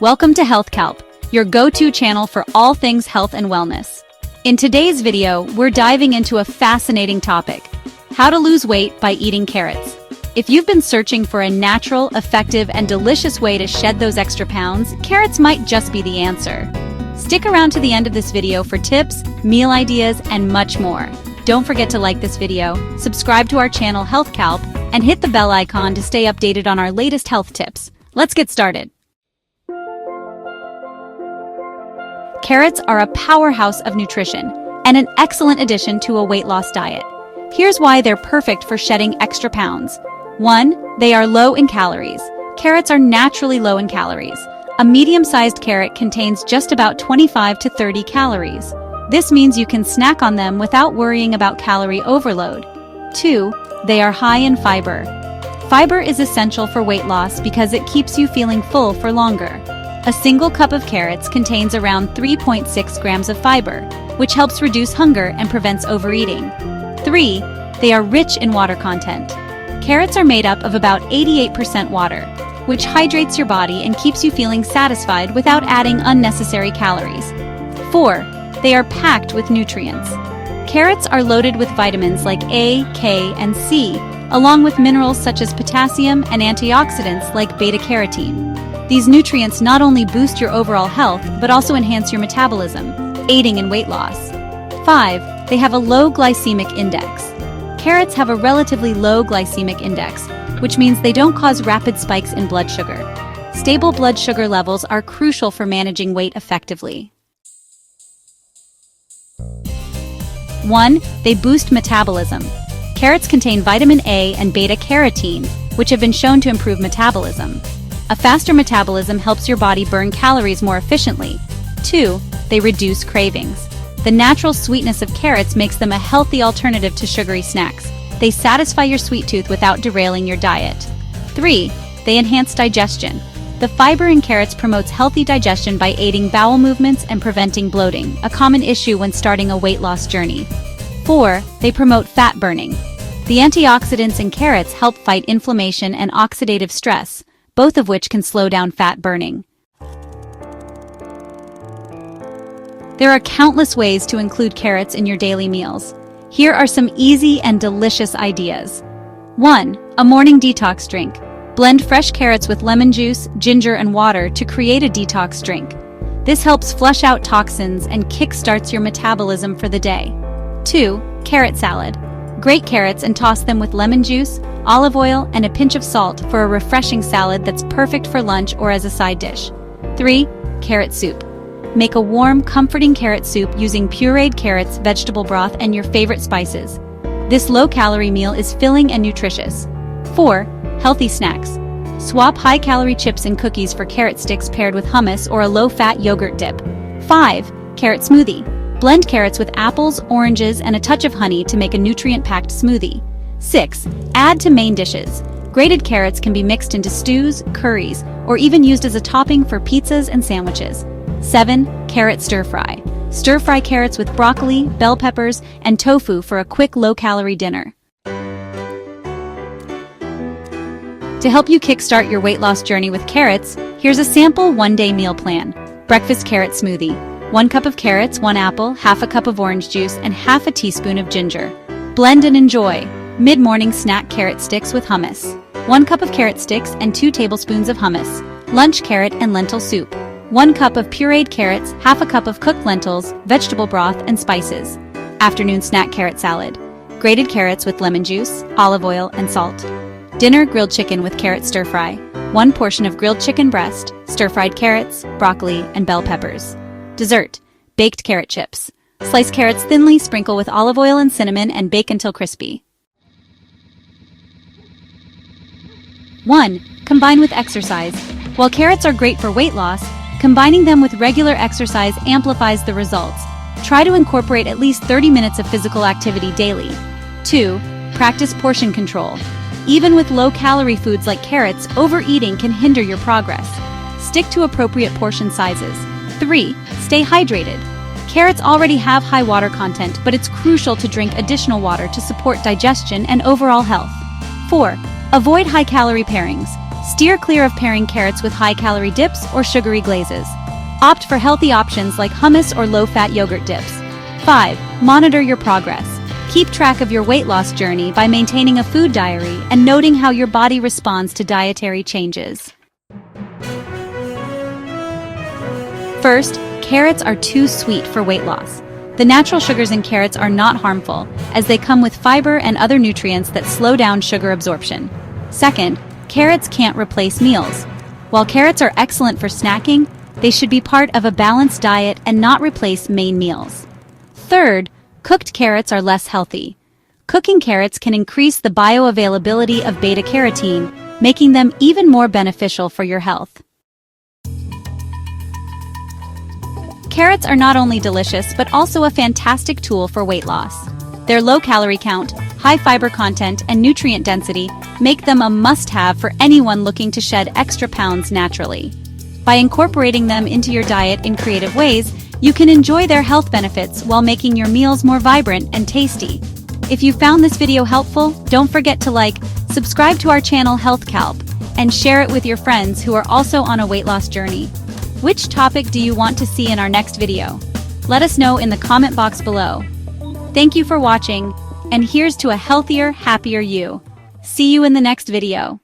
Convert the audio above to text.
Welcome to Health Calp, your go-to channel for all things health and wellness. In today's video, we're diving into a fascinating topic: how to lose weight by eating carrots. If you've been searching for a natural, effective, and delicious way to shed those extra pounds, carrots might just be the answer. Stick around to the end of this video for tips, meal ideas, and much more. Don't forget to like this video, subscribe to our channel Health Calp, and hit the bell icon to stay updated on our latest health tips. Let's get started. Carrots are a powerhouse of nutrition and an excellent addition to a weight loss diet. Here's why they're perfect for shedding extra pounds. 1. They are low in calories. Carrots are naturally low in calories. A medium-sized carrot contains just about 25 to 30 calories. This means you can snack on them without worrying about calorie overload. 2. They are high in fiber. Fiber is essential for weight loss because it keeps you feeling full for longer. A single cup of carrots contains around 3.6 grams of fiber, which helps reduce hunger and prevents overeating. 3. They are rich in water content. Carrots are made up of about 88% water, which hydrates your body and keeps you feeling satisfied without adding unnecessary calories. 4. They are packed with nutrients. Carrots are loaded with vitamins like A, K, and C, along with minerals such as potassium and antioxidants like beta-carotene. These nutrients not only boost your overall health, but also enhance your metabolism, aiding in weight loss. 5. They have a low glycemic index. Carrots have a relatively low glycemic index, which means they don't cause rapid spikes in blood sugar. Stable blood sugar levels are crucial for managing weight effectively. 1. They boost metabolism. Carrots contain vitamin A and beta-carotene, which have been shown to improve metabolism. A faster metabolism helps your body burn calories more efficiently. 2. They reduce cravings. The natural sweetness of carrots makes them a healthy alternative to sugary snacks. They satisfy your sweet tooth without derailing your diet. 3. They enhance digestion. The fiber in carrots promotes healthy digestion by aiding bowel movements and preventing bloating, a common issue when starting a weight loss journey. 4. They promote fat burning. The antioxidants in carrots help fight inflammation and oxidative stress, both of which can slow down fat burning. There are countless ways to include carrots in your daily meals. Here are some easy and delicious ideas. 1. A morning detox drink. Blend fresh carrots with lemon juice, ginger, and water to create a detox drink. This helps flush out toxins and kickstarts your metabolism for the day. 2. Carrot salad. Grate carrots and toss them with lemon juice, olive oil, and a pinch of salt for a refreshing salad that's perfect for lunch or as a side dish. 3. Carrot soup. Make a warm, comforting carrot soup using pureed carrots, vegetable broth, and your favorite spices. This low-calorie meal is filling and nutritious. 4. Healthy snacks. Swap high-calorie chips and cookies for carrot sticks paired with hummus or a low-fat yogurt dip. 5. Carrot smoothie. Blend carrots with apples, oranges, and a touch of honey to make a nutrient-packed smoothie. 6. Add to main dishes. Grated carrots can be mixed into stews, curries, or even used as a topping for pizzas and sandwiches. 7. Carrot stir-fry. Stir-fry carrots with broccoli, bell peppers, and tofu for a quick low-calorie dinner. To help you kickstart your weight loss journey with carrots, here's a sample one-day meal plan. Breakfast carrot smoothie. 1 cup of carrots, 1 apple, half a cup of orange juice, and half a teaspoon of ginger. Blend and enjoy. Mid-morning snack carrot sticks with hummus. 1 cup of carrot sticks and 2 tablespoons of hummus. Lunch carrot and lentil soup. 1 cup of pureed carrots, half a cup of cooked lentils, vegetable broth, and spices. Afternoon snack carrot salad. Grated carrots with lemon juice, olive oil, and salt. Dinner grilled chicken with carrot stir-fry. 1 portion of grilled chicken breast, stir-fried carrots, broccoli, and bell peppers. Dessert. Baked carrot chips. Slice carrots thinly, sprinkle with olive oil and cinnamon, and bake until crispy. 1. Combine with exercise. While carrots are great for weight loss, combining them with regular exercise amplifies the results. Try to incorporate at least 30 minutes of physical activity daily. 2. Practice portion control. Even with low-calorie foods like carrots, overeating can hinder your progress. Stick to appropriate portion sizes. 3. Stay hydrated. Carrots already have high water content, but it's crucial to drink additional water to support digestion and overall health. 4. Avoid high-calorie pairings. Steer clear of pairing carrots with high-calorie dips or sugary glazes. Opt for healthy options like hummus or low-fat yogurt dips. 5. Monitor your progress. Keep track of your weight loss journey by maintaining a food diary and noting how your body responds to dietary changes. First, carrots are too sweet for weight loss. The natural sugars in carrots are not harmful, as they come with fiber and other nutrients that slow down sugar absorption. Second, carrots can't replace meals. While carrots are excellent for snacking, they should be part of a balanced diet and not replace main meals. Third, cooked carrots are less healthy. Cooking carrots can increase the bioavailability of beta-carotene, making them even more beneficial for your health. Carrots are not only delicious but also a fantastic tool for weight loss. Their low calorie count, high fiber content, and nutrient density make them a must-have for anyone looking to shed extra pounds naturally. By incorporating them into your diet in creative ways, you can enjoy their health benefits while making your meals more vibrant and tasty. If you found this video helpful, don't forget to like, subscribe to our channel Health Calp, and share it with your friends who are also on a weight loss journey. Which topic do you want to see in our next video? Let us know in the comment box below. Thank you for watching, and here's to a healthier, happier you. See you in the next video.